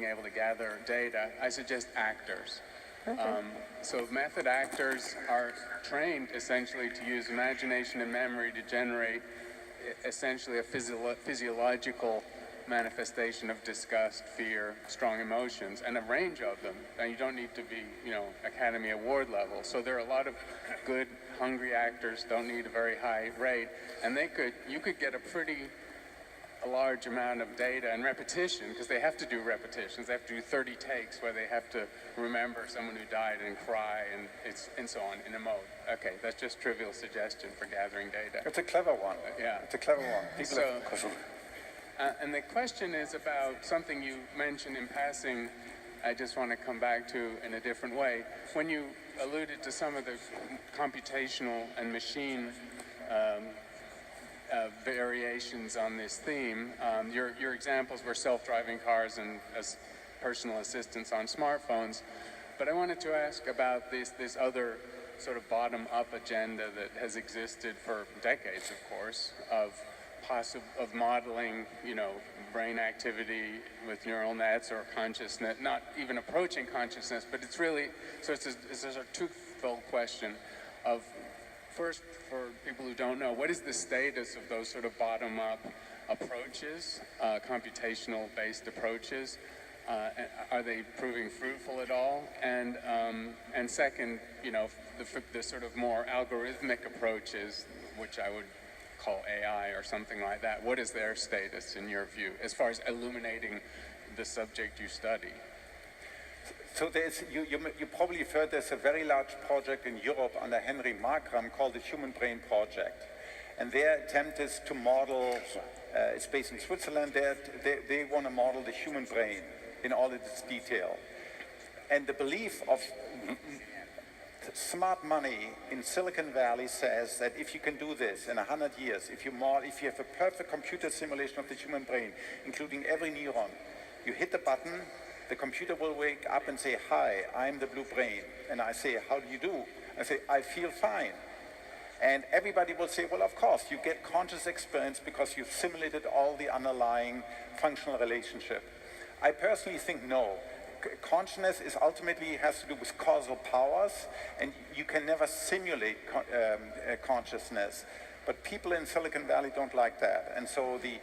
being able to gather data, I suggest actors. So method actors are trained essentially to use imagination and memory to generate essentially a physiological manifestation of disgust, fear, strong emotions, and a range of them. And you don't need to be, Academy Award level. So there are a lot of good, hungry actors, don't need a very high rate, and you could get a large amount of data and repetition, because they have to do repetitions. They have to do 30 takes where they have to remember someone who died and cry and so on in a mode. Okay, that's just trivial suggestion for gathering data. It's a clever one. Yeah. It's a clever one. And the question is about something you mentioned in passing. I just want to come back to in a different way. When you alluded to some of the computational and machine variations on this theme, your examples were self-driving cars and as personal assistants on smartphones. But I wanted to ask about this other sort of bottom-up agenda that has existed for decades, of course, of modeling, brain activity with neural nets or consciousness, not even approaching consciousness, but it's really, so it's a twofold question of, first, for people who don't know, what is the status of those sort of bottom-up approaches, computational-based approaches? Are they proving fruitful at all? And second, the sort of more algorithmic approaches, which I would call AI or something like that. What is their status in your view, as far as illuminating the subject you study? So you probably have heard there's a very large project in Europe under Henry Markram called the Human Brain Project. And their attempt is to model, it's based in Switzerland, they want to model the human brain in all its detail. And the belief of smart money in Silicon Valley says that if you can do this in 100 years, if you have a perfect computer simulation of the human brain, including every neuron, you hit the button, the computer will wake up and say, "Hi, I'm the blue brain." And I say, "How do you do?" I say, "I feel fine." And everybody will say, "Well, of course, you get conscious experience because you've simulated all the underlying functional relationship." I personally think no. Consciousness ultimately has to do with causal powers, and you can never simulate consciousness. But people in Silicon Valley don't like that. And so the